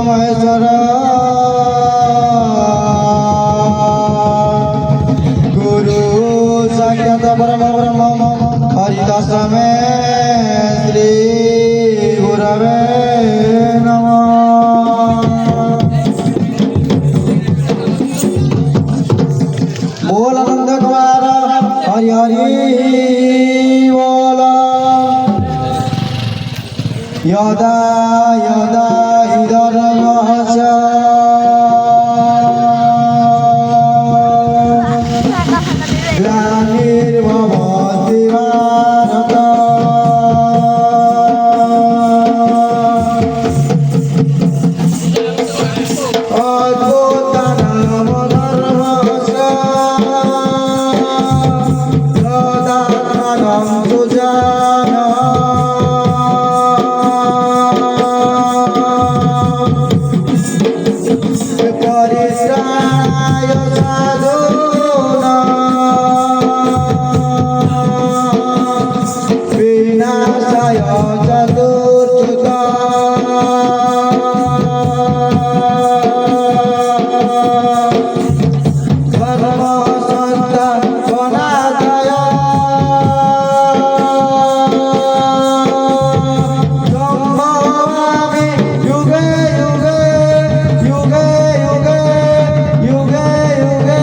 महेश्वर गुरु साक्षात परब्रह्म हरिदास मे श्री गुरवे नमः। बोल आनंद कुमार हरि हरि बोल। यदा यदा हिरण्यस्य ग्लानिर्भवति भारत अद्भुतनाम धर्मस्य तदात्मनं सुजानः। परित्राणाय साधूनां विनाशाय चतुर्युगां धर्मसंस्थापनाय सम्भवामि युगे युगे युगे युगे युगे युगे।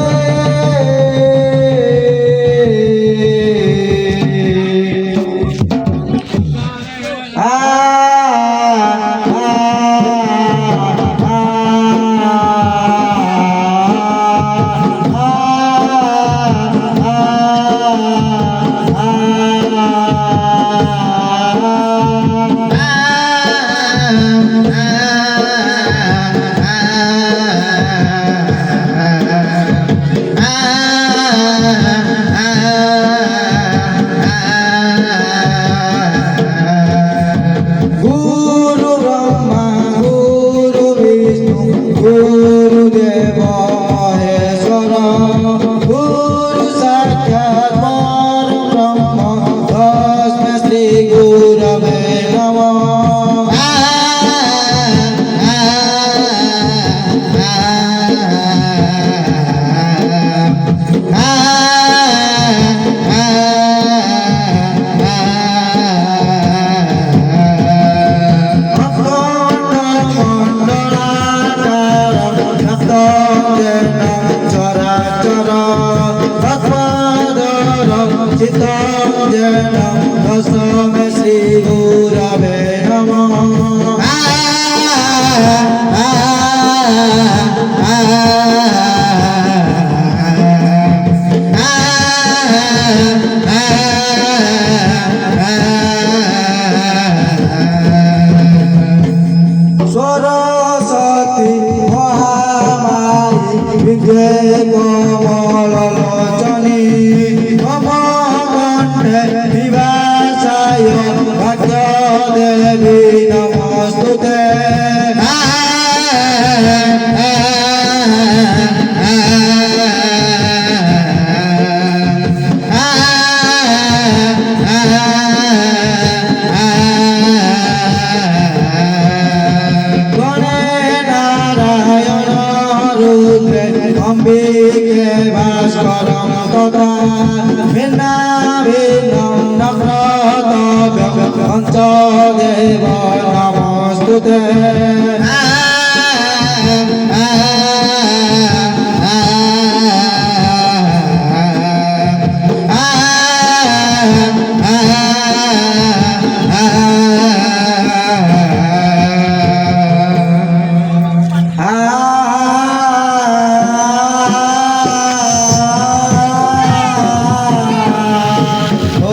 गुरु ब्रह्मा गुरु विष्णु गुरुदेव महेश्वर गुरु साक्षात् परब्रह्म तस्मै श्री गुरवे नमः। तस्मै श्री गुरवे नमः। सरस्वती महामारी विद्ये कमललोचनी मम कण्ठे निवासाय भाग्यदेवी नमस्तुते। अम्बिके भास्करं तथा भिन्ना भिन्नं नम्रताभ्यं पञ्चदेव नमस्तुते। Oh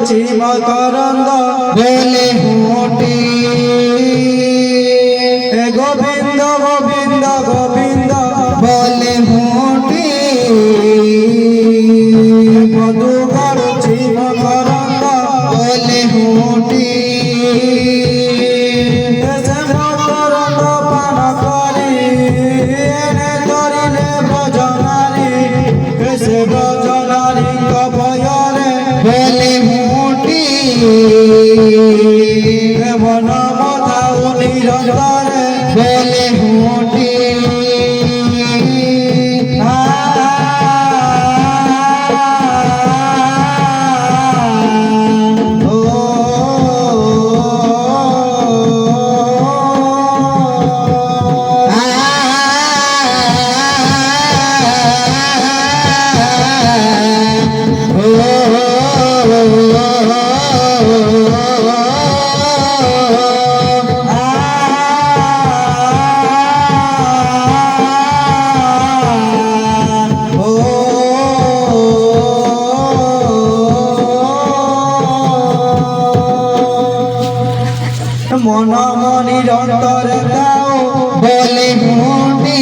করছি মকরন্দ বলে হোটি হে গোবিন্দ গোবিন্দ গোবিন্দ বলে হোটি মধু করছি মকরন্দ বলে হোটি এসে মকরন্দ পান করি এনে ধরিলে ব্রজনারী এসে ব্রজনারী কবয়রে বলে হোটি মন মথাউ নিরন্তরে বলে হোটি মন মনির অন্তরে দাও বলে হোটি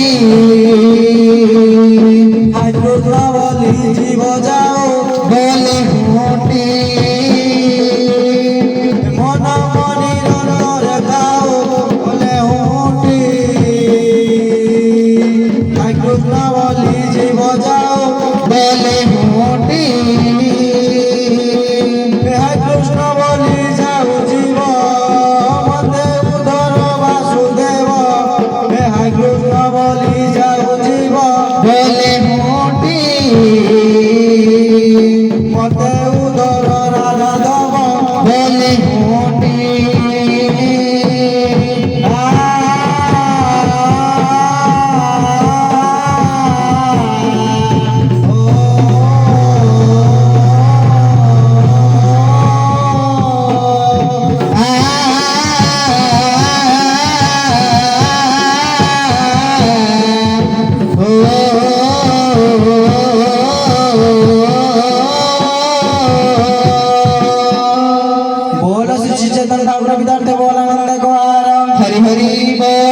আগ্রহ বলি জীব যাও বলে হোটি মন মনির অন্তরে দাও বলে হুটি আগ্রহ বলি জীব যাও বলে হোটি হে কৃষ্ণ বলি যাও জীব মতে উদর বাসুদেব হে কৃষ্ণ বলি যাও জীব বলে হোটি মতে উদর রাধা দেব বলে হোটি बोल श्री चेतन ठाकुर विद्यार्थी बोल आनंद को आराम हरि हरि बोल।